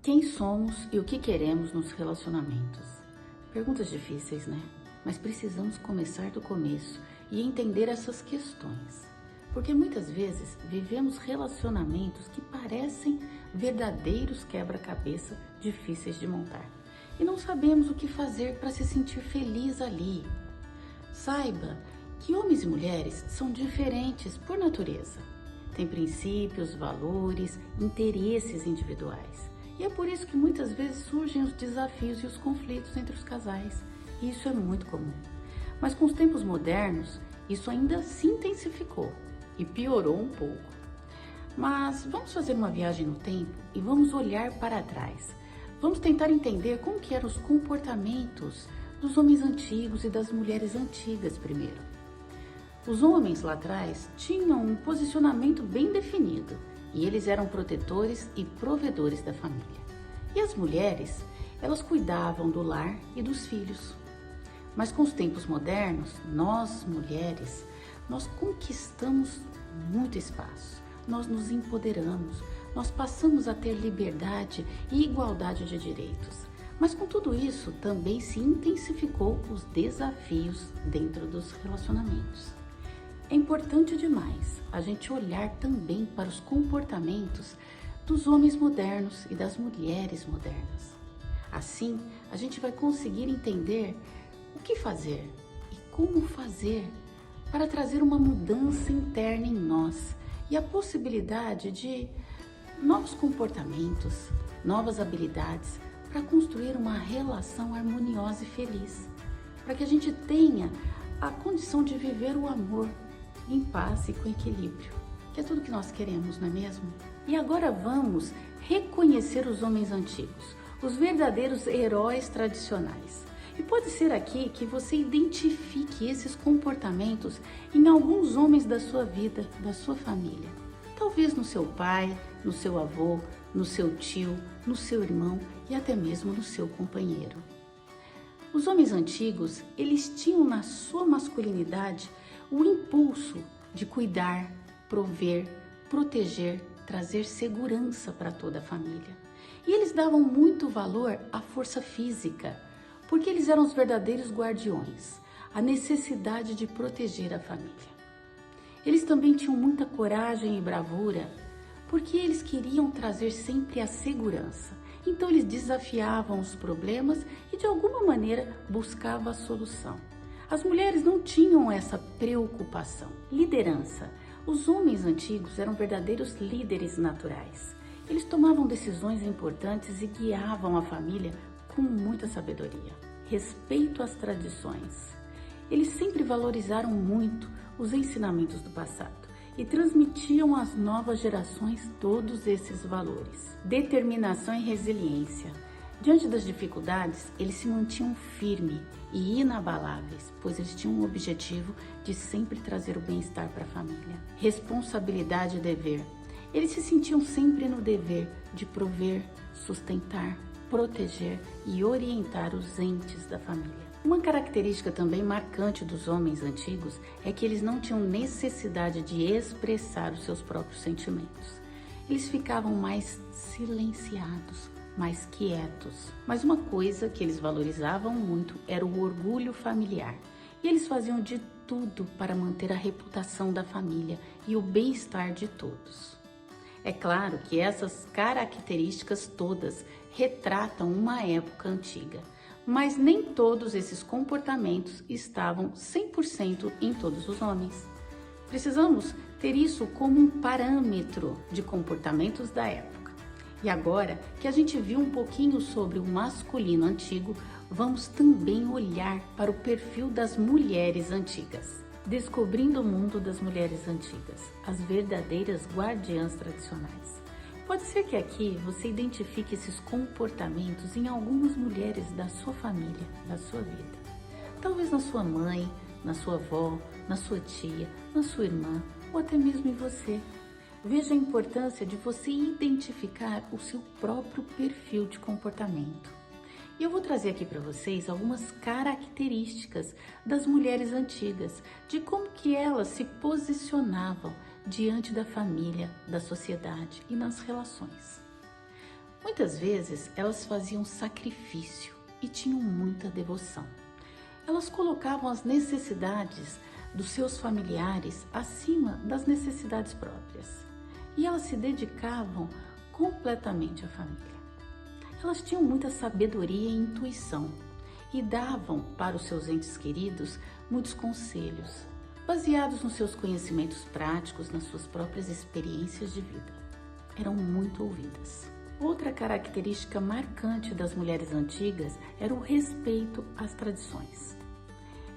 Quem somos e o que queremos nos relacionamentos? Perguntas difíceis, né? Mas precisamos começar do começo e entender essas questões. Porque muitas vezes vivemos relacionamentos que parecem verdadeiros quebra-cabeça difíceis de montar. E não sabemos o que fazer para se sentir feliz ali. Saiba que homens e mulheres são diferentes por natureza. Têm princípios, valores, interesses individuais. E é por isso que muitas vezes surgem os desafios e os conflitos entre os casais. E isso é muito comum. Mas com os tempos modernos, isso ainda se intensificou e piorou um pouco. Mas vamos fazer uma viagem no tempo e vamos olhar para trás. Vamos tentar entender como que eram os comportamentos dos homens antigos e das mulheres antigas primeiro. Os homens lá atrás tinham um posicionamento bem definido e eles eram protetores e provedores da família. E as mulheres, elas cuidavam do lar e dos filhos. Mas com os tempos modernos, nós mulheres, nós conquistamos muito espaço, nós nos empoderamos, nós passamos a ter liberdade e igualdade de direitos. Mas com tudo isso, também se intensificou os desafios dentro dos relacionamentos. É importante demais a gente olhar também para os comportamentos dos homens modernos e das mulheres modernas. Assim, a gente vai conseguir entender o que fazer e como fazer para trazer uma mudança interna em nós e a possibilidade de novos comportamentos, novas habilidades para construir uma relação harmoniosa e feliz, para que a gente tenha a condição de viver o amor em paz e com equilíbrio, que é tudo que nós queremos, não é mesmo? E agora vamos reconhecer os homens antigos, os verdadeiros heróis tradicionais. E pode ser aqui que você identifique esses comportamentos em alguns homens da sua vida, da sua família. Talvez no seu pai, no seu avô, no seu tio, no seu irmão e até mesmo no seu companheiro. Os homens antigos, eles tinham na sua masculinidade o impulso de cuidar, prover, proteger, trazer segurança para toda a família. E eles davam muito valor à força física, porque eles eram os verdadeiros guardiões, a necessidade de proteger a família. Eles também tinham muita coragem e bravura, porque eles queriam trazer sempre a segurança. Então eles desafiavam os problemas e de alguma maneira buscavam a solução. As mulheres não tinham essa preocupação. Liderança. Os homens antigos eram verdadeiros líderes naturais. Eles tomavam decisões importantes e guiavam a família com muita sabedoria. Respeito às tradições. Eles sempre valorizaram muito os ensinamentos do passado e transmitiam às novas gerações todos esses valores. Determinação e resiliência. Diante das dificuldades, eles se mantinham firmes e inabaláveis, pois eles tinham o objetivo de sempre trazer o bem-estar para a família. Responsabilidade e dever. Eles se sentiam sempre no dever de prover, sustentar, proteger e orientar os entes da família. Uma característica também marcante dos homens antigos é que eles não tinham necessidade de expressar os seus próprios sentimentos. Eles ficavam mais silenciados, mais quietos. Mas uma coisa que eles valorizavam muito era o orgulho familiar. E eles faziam de tudo para manter a reputação da família e o bem-estar de todos. É claro que essas características todas retratam uma época antiga, mas nem todos esses comportamentos estavam 100% em todos os homens. Precisamos ter isso como um parâmetro de comportamentos da época. E agora que a gente viu um pouquinho sobre o masculino antigo, vamos também olhar para o perfil das mulheres antigas. Descobrindo o mundo das mulheres antigas, as verdadeiras guardiãs tradicionais. Pode ser que aqui você identifique esses comportamentos em algumas mulheres da sua família, da sua vida. Talvez na sua mãe, na sua avó, na sua tia, na sua irmã ou até mesmo em você. Veja a importância de você identificar o seu próprio perfil de comportamento. E eu vou trazer aqui para vocês algumas características das mulheres antigas, de como que elas se posicionavam diante da família, da sociedade e nas relações. Muitas vezes elas faziam sacrifício e tinham muita devoção. Elas colocavam as necessidades dos seus familiares acima das necessidades próprias e elas se dedicavam completamente à família. Elas tinham muita sabedoria e intuição e davam para os seus entes queridos muitos conselhos, baseados nos seus conhecimentos práticos, nas suas próprias experiências de vida. Eram muito ouvidas. Outra característica marcante das mulheres antigas era o respeito às tradições.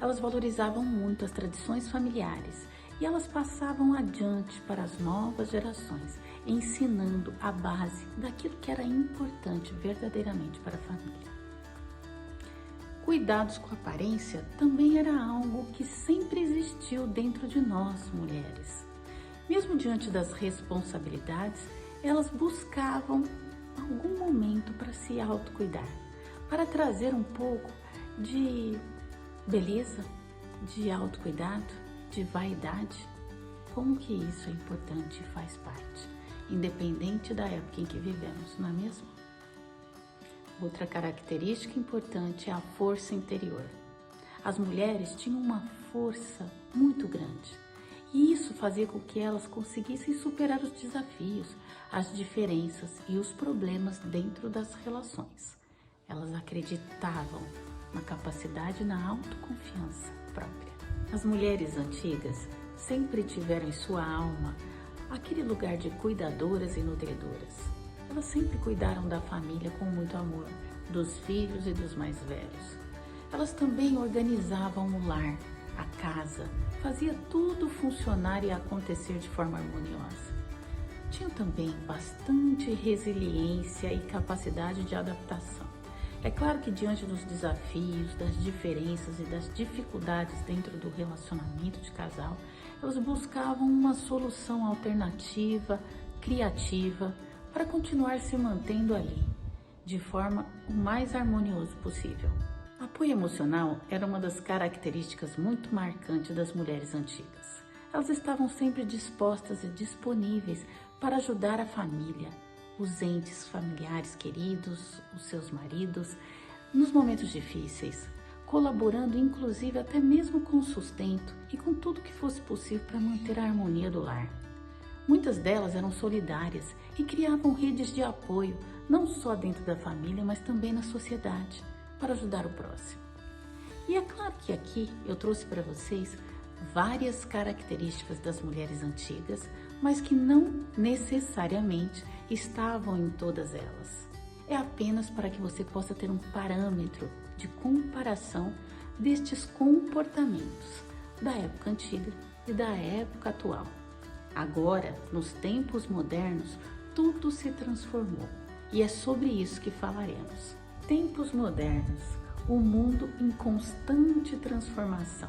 Elas valorizavam muito as tradições familiares e elas passavam adiante para as novas gerações, ensinando a base daquilo que era importante verdadeiramente para a família. Cuidados com a aparência também era algo que sempre existiu dentro de nós, mulheres. Mesmo diante das responsabilidades, elas buscavam algum momento para se autocuidar, para trazer um pouco de beleza, de autocuidado, de vaidade. Como que isso é importante e faz parte, independente da época em que vivemos, não é mesmo? Outra característica importante é a força interior. As mulheres tinham uma força muito grande e isso fazia com que elas conseguissem superar os desafios, as diferenças e os problemas dentro das relações. Elas acreditavam na capacidade e na autoconfiança própria. As mulheres antigas sempre tiveram em sua alma aquele lugar de cuidadoras e nutridoras. Elas sempre cuidaram da família com muito amor, dos filhos e dos mais velhos. Elas também organizavam o lar, a casa, fazia tudo funcionar e acontecer de forma harmoniosa. Tinham também bastante resiliência e capacidade de adaptação. É claro que diante dos desafios, das diferenças e das dificuldades dentro do relacionamento de casal, elas buscavam uma solução alternativa, criativa, para continuar se mantendo ali, de forma o mais harmoniosa possível. Apoio emocional era uma das características muito marcantes das mulheres antigas. Elas estavam sempre dispostas e disponíveis para ajudar a família, os entes familiares queridos, os seus maridos, nos momentos difíceis, colaborando inclusive até mesmo com o sustento e com tudo que fosse possível para manter a harmonia do lar. Muitas delas eram solidárias e criavam redes de apoio, não só dentro da família, mas também na sociedade, para ajudar o próximo. E é claro que aqui eu trouxe para vocês várias características das mulheres antigas, mas que não necessariamente estavam em todas elas. É apenas para que você possa ter um parâmetro de comparação destes comportamentos da época antiga e da época atual. Agora, nos tempos modernos, tudo se transformou e é sobre isso que falaremos. Tempos modernos, o mundo em constante transformação.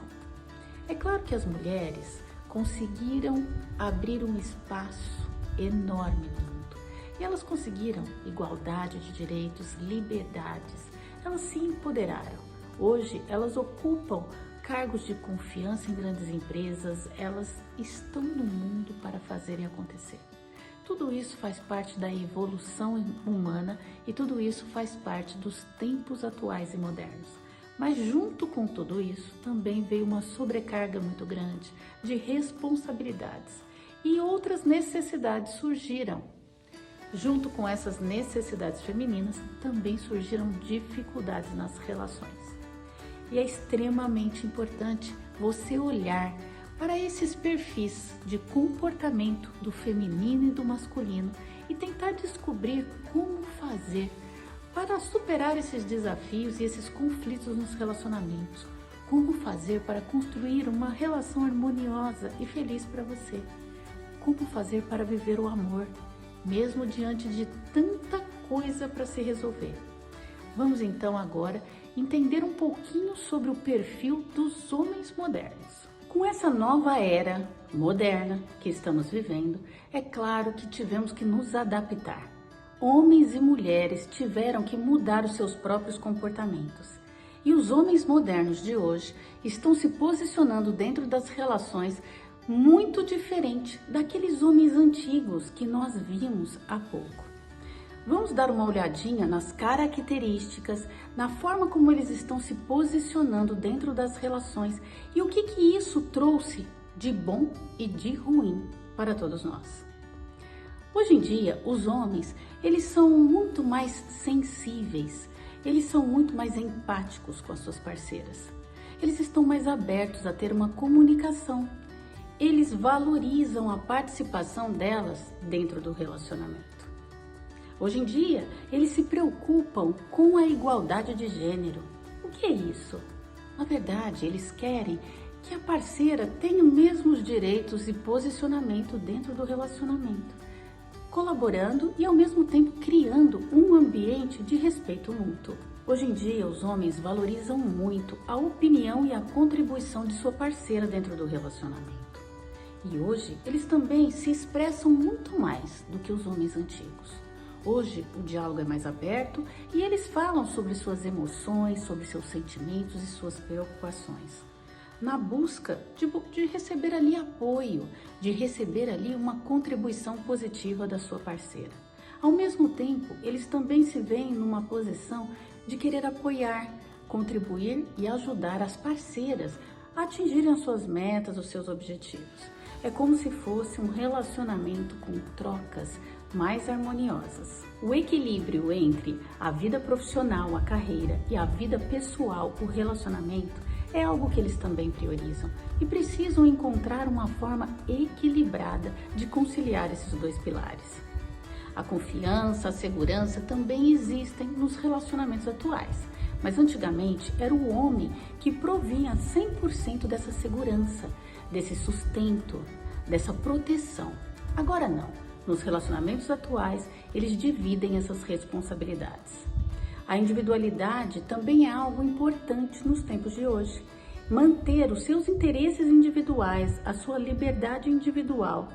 É claro que as mulheres conseguiram abrir um espaço enorme no mundo e elas conseguiram igualdade de direitos, liberdades, elas se empoderaram. Hoje elas ocupam cargos de confiança em grandes empresas, elas estão no mundo para fazerem acontecer. Tudo isso faz parte da evolução humana e tudo isso faz parte dos tempos atuais e modernos. Mas junto com tudo isso também veio uma sobrecarga muito grande de responsabilidades e outras necessidades surgiram. Junto com essas necessidades femininas também surgiram dificuldades nas relações. E é extremamente importante você olhar para esses perfis de comportamento do feminino e do masculino e tentar descobrir como fazer para superar esses desafios e esses conflitos nos relacionamentos. Como fazer para construir uma relação harmoniosa e feliz para você. Como fazer para viver o amor, mesmo diante de tanta coisa para se resolver. Vamos então agora entender um pouquinho sobre o perfil dos homens modernos. Com essa nova era moderna que estamos vivendo, é claro que tivemos que nos adaptar. Homens e mulheres tiveram que mudar os seus próprios comportamentos. E os homens modernos de hoje estão se posicionando dentro das relações muito diferente daqueles homens antigos que nós vimos há pouco. Vamos dar uma olhadinha nas características, na forma como eles estão se posicionando dentro das relações e o que isso trouxe de bom e de ruim para todos nós. Hoje em dia, os homens, eles são muito mais sensíveis, eles são muito mais empáticos com as suas parceiras. Eles estão mais abertos a ter uma comunicação. Eles valorizam a participação delas dentro do relacionamento. Hoje em dia, eles se preocupam com a igualdade de gênero. O que é isso? Na verdade, eles querem que a parceira tenha os mesmos direitos e posicionamento dentro do relacionamento, colaborando e ao mesmo tempo criando um ambiente de respeito mútuo. Hoje em dia, os homens valorizam muito a opinião e a contribuição de sua parceira dentro do relacionamento. E hoje, eles também se expressam muito mais do que os homens antigos. Hoje, o diálogo é mais aberto e eles falam sobre suas emoções, sobre seus sentimentos e suas preocupações, na busca de receber ali apoio, de receber ali uma contribuição positiva da sua parceira. Ao mesmo tempo, eles também se veem numa posição de querer apoiar, contribuir e ajudar as parceiras a atingirem as suas metas, os seus objetivos. É como se fosse um relacionamento com trocas mais harmoniosas. O equilíbrio entre a vida profissional, a carreira e a vida pessoal, o relacionamento, é algo que eles também priorizam e precisam encontrar uma forma equilibrada de conciliar esses dois pilares. A confiança, a segurança também existem nos relacionamentos atuais, mas antigamente era o homem que provinha 100% dessa segurança, desse sustento, dessa proteção. Agora não, nos relacionamentos atuais eles dividem essas responsabilidades. A individualidade também é algo importante nos tempos de hoje. Manter os seus interesses individuais, a sua liberdade individual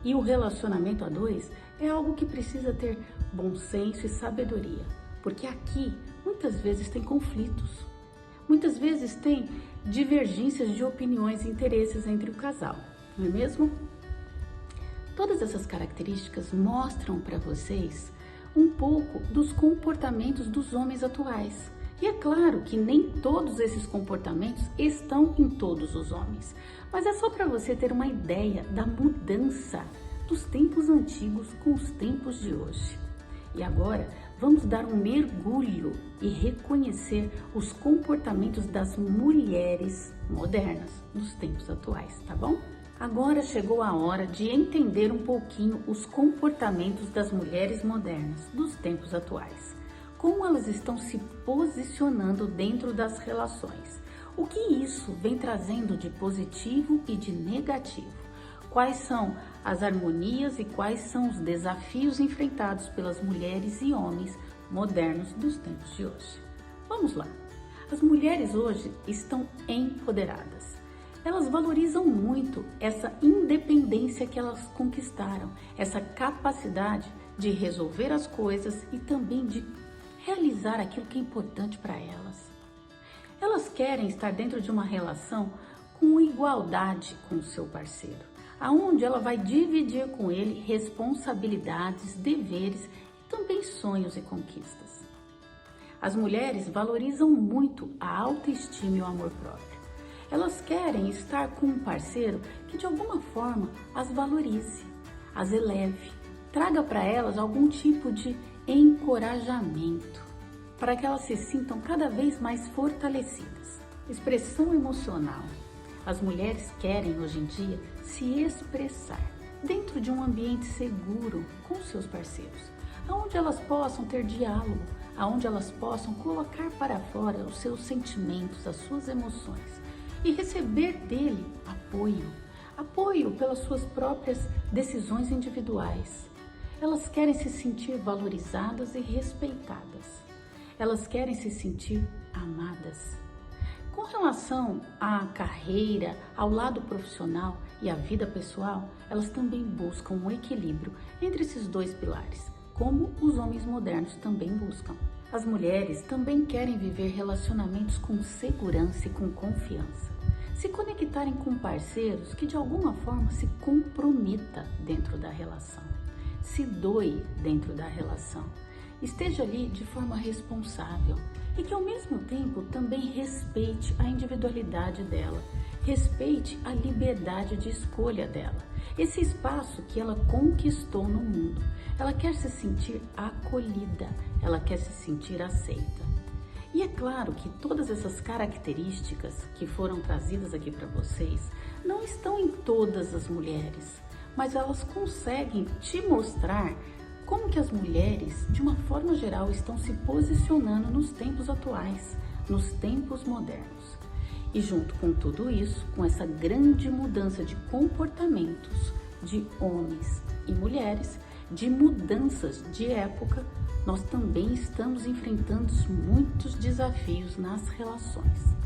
e o relacionamento a dois é algo que precisa ter bom senso e sabedoria, porque aqui muitas vezes tem conflitos, muitas vezes tem divergências de opiniões e interesses entre o casal, não é mesmo? Todas essas características mostram para vocês um pouco dos comportamentos dos homens atuais. E é claro que nem todos esses comportamentos estão em todos os homens, mas é só para você ter uma ideia da mudança dos tempos antigos com os tempos de hoje. E agora vamos dar um mergulho e reconhecer os comportamentos das mulheres modernas nos tempos atuais, tá bom? Agora chegou a hora de entender um pouquinho os comportamentos das mulheres modernas dos tempos atuais. Como elas estão se posicionando dentro das relações. O que isso vem trazendo de positivo e de negativo? Quais são as harmonias e quais são os desafios enfrentados pelas mulheres e homens modernos dos tempos de hoje? Vamos lá! As mulheres hoje estão empoderadas. Elas valorizam muito essa independência que elas conquistaram, essa capacidade de resolver as coisas e também de realizar aquilo que é importante para elas. Elas querem estar dentro de uma relação com igualdade com o seu parceiro, aonde ela vai dividir com ele responsabilidades, deveres e também sonhos e conquistas. As mulheres valorizam muito a autoestima e o amor próprio. Elas querem estar com um parceiro que de alguma forma as valorize, as eleve, traga para elas algum tipo de encorajamento, para que elas se sintam cada vez mais fortalecidas. Expressão emocional. As mulheres querem hoje em dia se expressar dentro de um ambiente seguro com seus parceiros, onde elas possam ter diálogo, onde elas possam colocar para fora os seus sentimentos, as suas emoções e receber dele apoio pelas suas próprias decisões individuais. Elas querem se sentir valorizadas e respeitadas. Elas querem se sentir amadas. Com relação à carreira, ao lado profissional e à vida pessoal, elas também buscam um equilíbrio entre esses dois pilares, como os homens modernos também buscam. As mulheres também querem viver relacionamentos com segurança e com confiança. Se conectarem com parceiros que de alguma forma se comprometa dentro da relação, se doe dentro da relação, esteja ali de forma responsável e que ao mesmo tempo também respeite a individualidade dela, respeite a liberdade de escolha dela, esse espaço que ela conquistou no mundo. Ela quer se sentir acolhida, ela quer se sentir aceita. E é claro que todas essas características que foram trazidas aqui para vocês não estão em todas as mulheres, mas elas conseguem te mostrar como que as mulheres, de uma forma geral, estão se posicionando nos tempos atuais, nos tempos modernos. E junto com tudo isso, com essa grande mudança de comportamentos de homens e mulheres, de mudanças de época, nós também estamos enfrentando muitos desafios nas relações.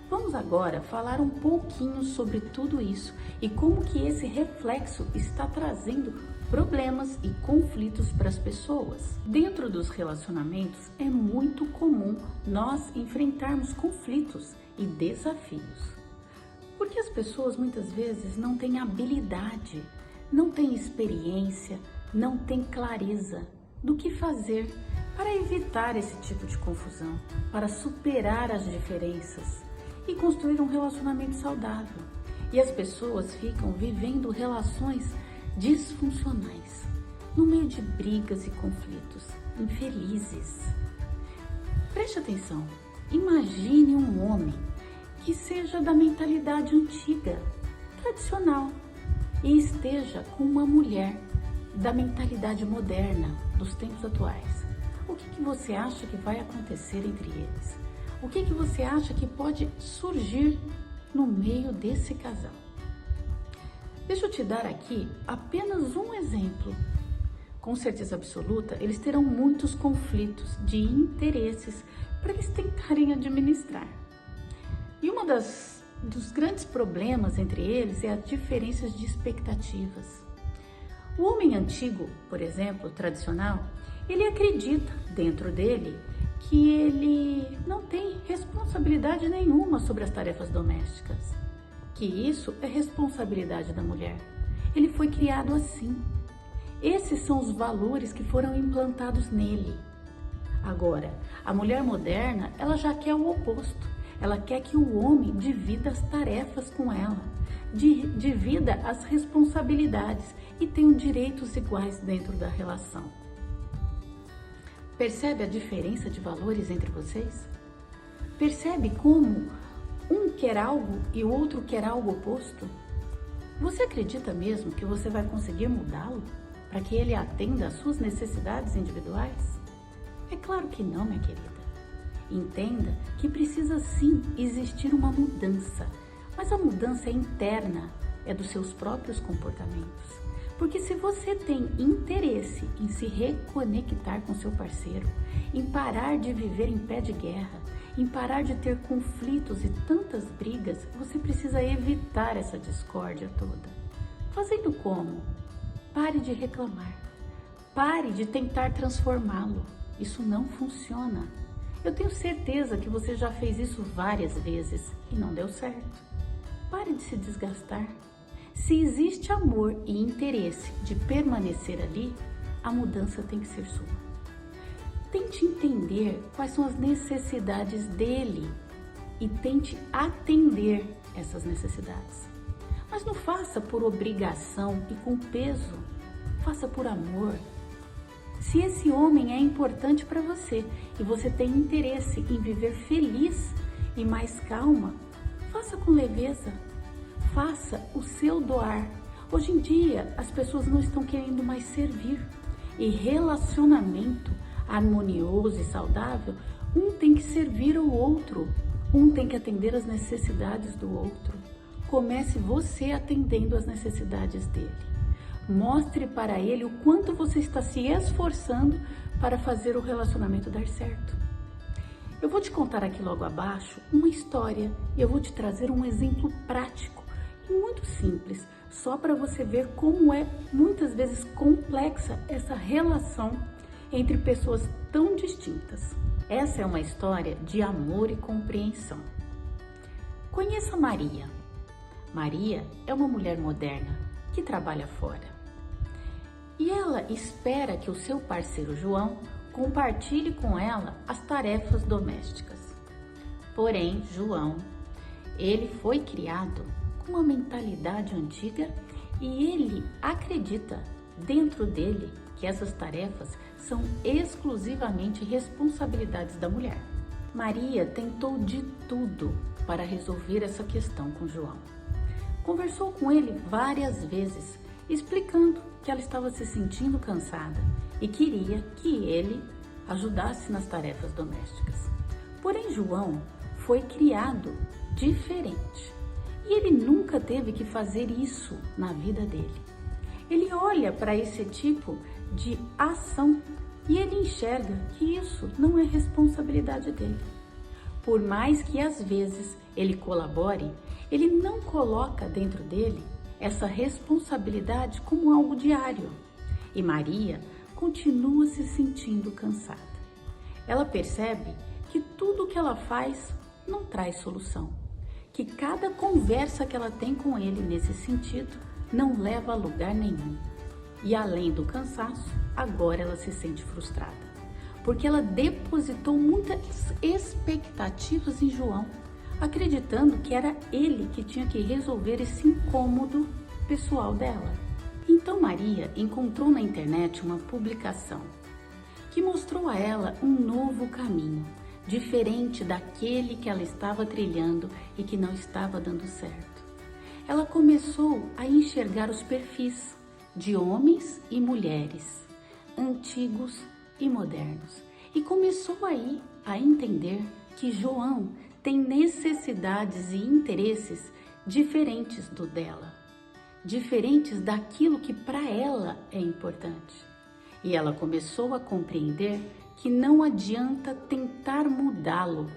Vamos agora falar um pouquinho sobre tudo isso e como que esse reflexo está trazendo problemas e conflitos para as pessoas. Dentro dos relacionamentos é muito comum nós enfrentarmos conflitos e desafios, porque as pessoas muitas vezes não têm habilidade, não têm experiência, não têm clareza do que fazer para evitar esse tipo de confusão, para superar as diferenças e construir um relacionamento saudável. E as pessoas ficam vivendo relações disfuncionais, no meio de brigas e conflitos, infelizes. Preste atenção, imagine um homem que seja da mentalidade antiga, tradicional, e esteja com uma mulher da mentalidade moderna, dos tempos atuais. O que você acha que vai acontecer entre eles? O que você acha que pode surgir no meio desse casal? Deixa eu te dar aqui apenas um exemplo. Com certeza absoluta, eles terão muitos conflitos de interesses para eles tentarem administrar. E dos grandes problemas entre eles é as diferenças de expectativas. O homem antigo, por exemplo, tradicional, ele acredita dentro dele que ele não tem responsabilidade nenhuma sobre as tarefas domésticas, que isso é responsabilidade da mulher. Ele foi criado assim. Esses são os valores que foram implantados nele. Agora, a mulher moderna, ela já quer o oposto. Ela quer que o homem divida as tarefas com ela, divida as responsabilidades e tenham direitos iguais dentro da relação. Percebe a diferença de valores entre vocês? Percebe como um quer algo e o outro quer algo oposto? Você acredita mesmo que você vai conseguir mudá-lo para que ele atenda às suas necessidades individuais? É claro que não, minha querida. Entenda que precisa sim existir uma mudança, mas a mudança é interna, é dos seus próprios comportamentos. Porque se você tem interesse em se reconectar com seu parceiro, em parar de viver em pé de guerra, em parar de ter conflitos e tantas brigas, você precisa evitar essa discórdia toda. Fazendo como? Pare de reclamar. Pare de tentar transformá-lo. Isso não funciona. Eu tenho certeza que você já fez isso várias vezes e não deu certo. Pare de se desgastar. Se existe amor e interesse de permanecer ali, a mudança tem que ser sua. Tente entender quais são as necessidades dele e tente atender essas necessidades. Mas não faça por obrigação e com peso, faça por amor. Se esse homem é importante para você e você tem interesse em viver feliz e mais calma, faça com leveza. Faça o seu doar. Hoje em dia, as pessoas não estão querendo mais servir. E relacionamento harmonioso e saudável, um tem que servir o outro. Um tem que atender as necessidades do outro. Comece você atendendo as necessidades dele. Mostre para ele o quanto você está se esforçando para fazer o relacionamento dar certo. Eu vou te contar aqui logo abaixo uma história e eu vou te trazer um exemplo prático e muito simples, só para você ver como é muitas vezes complexa essa relação entre pessoas tão distintas. Essa é uma história de amor e compreensão. Conheça Maria. Maria é uma mulher moderna que trabalha fora. E ela espera que o seu parceiro João compartilhe com ela as tarefas domésticas. Porém, João, ele foi criado com uma mentalidade antiga e ele acredita dentro dele que essas tarefas são exclusivamente responsabilidades da mulher. Maria tentou de tudo para resolver essa questão com João. Conversou com ele várias vezes, explicando que ela estava se sentindo cansada e queria que ele ajudasse nas tarefas domésticas. Porém, João foi criado diferente e ele nunca teve que fazer isso na vida dele. Ele olha para esse tipo de ação e ele enxerga que isso não é responsabilidade dele. Por mais que às vezes ele colabore, ele não coloca dentro dele essa responsabilidade como algo diário. E Maria continua se sentindo cansada. Ela percebe que tudo que ela faz não traz solução, que cada conversa que ela tem com ele nesse sentido não leva a lugar nenhum. E além do cansaço, agora ela se sente frustrada, porque ela depositou muitas expectativas em João, acreditando que era ele que tinha que resolver esse incômodo pessoal dela. Então Maria encontrou na internet uma publicação que mostrou a ela um novo caminho, diferente daquele que ela estava trilhando e que não estava dando certo. Ela começou a enxergar os perfis de homens e mulheres, antigos e modernos, e começou aí a entender que João tem necessidades e interesses diferentes do dela, diferentes daquilo que para ela é importante. E ela começou a compreender que não adianta tentar mudá-lo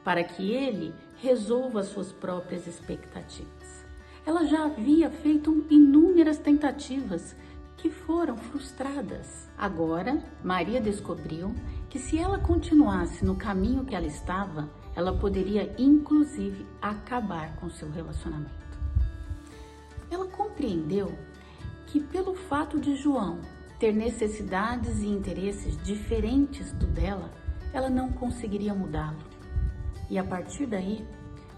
para que ele resolva suas próprias expectativas. Ela já havia feito inúmeras tentativas que foram frustradas. Agora, Maria descobriu que se ela continuasse no caminho que ela estava, ela poderia inclusive acabar com seu relacionamento. Ela compreendeu que pelo fato de João ter necessidades e interesses diferentes do dela, ela não conseguiria mudá-lo. E a partir daí,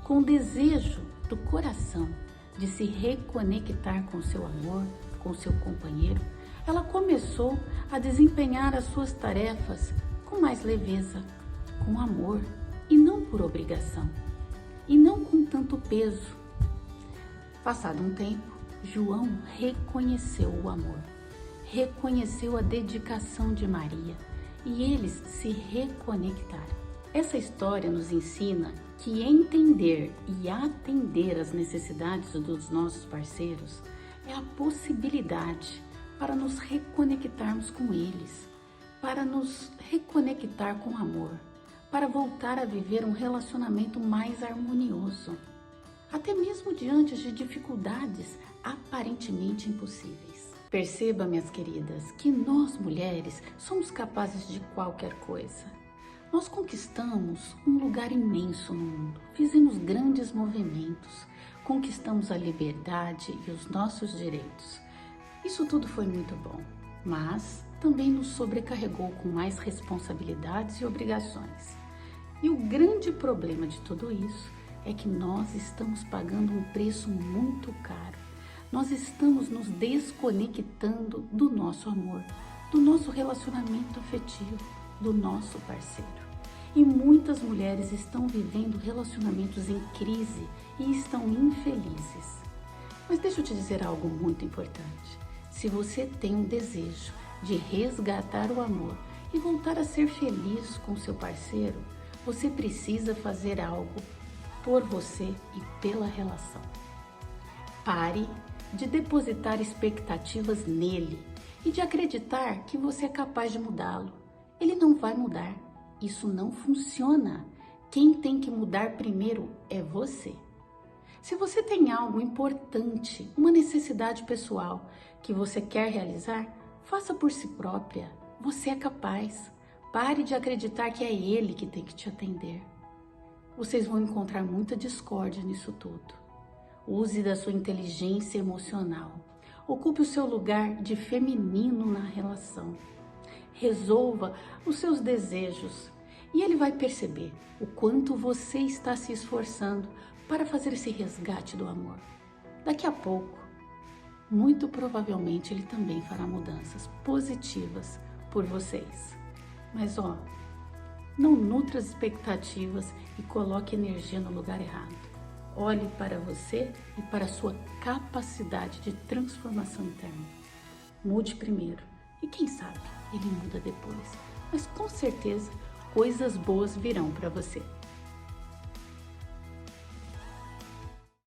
com o desejo do coração de se reconectar com seu amor, com seu companheiro, ela começou a desempenhar as suas tarefas com mais leveza, com amor e não por obrigação, e não com tanto peso. Passado um tempo, João reconheceu o amor, reconheceu a dedicação de Maria e eles se reconectaram. Essa história nos ensina que entender e atender às necessidades dos nossos parceiros é a possibilidade para nos reconectarmos com eles, para nos reconectar com amor, para voltar a viver um relacionamento mais harmonioso, até mesmo diante de dificuldades aparentemente impossíveis. Perceba, minhas queridas, que nós mulheres somos capazes de qualquer coisa. Nós conquistamos um lugar imenso no mundo, fizemos grandes movimentos, conquistamos a liberdade e os nossos direitos. Isso tudo foi muito bom, mas também nos sobrecarregou com mais responsabilidades e obrigações. E o grande problema de tudo isso é que nós estamos pagando um preço muito caro. Nós estamos nos desconectando do nosso amor, do nosso relacionamento afetivo, do nosso parceiro. E muitas mulheres estão vivendo relacionamentos em crise e estão infelizes. Mas deixa eu te dizer algo muito importante. Se você tem um desejo de resgatar o amor e voltar a ser feliz com seu parceiro, você precisa fazer algo por você e pela relação. Pare de depositar expectativas nele e de acreditar que você é capaz de mudá-lo. Ele não vai mudar. Isso não funciona. Quem tem que mudar primeiro é você. Se você tem algo importante, uma necessidade pessoal que você quer realizar, faça por si própria. Você é capaz. Pare de acreditar que é ele que tem que te atender. Vocês vão encontrar muita discórdia nisso tudo. Use da sua inteligência emocional. Ocupe o seu lugar de feminino na relação. resolva os seus desejos e ele vai perceber o quanto você está se esforçando para fazer esse resgate do amor. Daqui a pouco, muito provavelmente ele também fará mudanças positivas por vocês. Mas não nutra as expectativas e coloque energia no lugar errado. Olhe para você e para a sua capacidade de transformação interna. Mude primeiro e quem sabe ele muda depois. Mas com certeza coisas boas virão para você.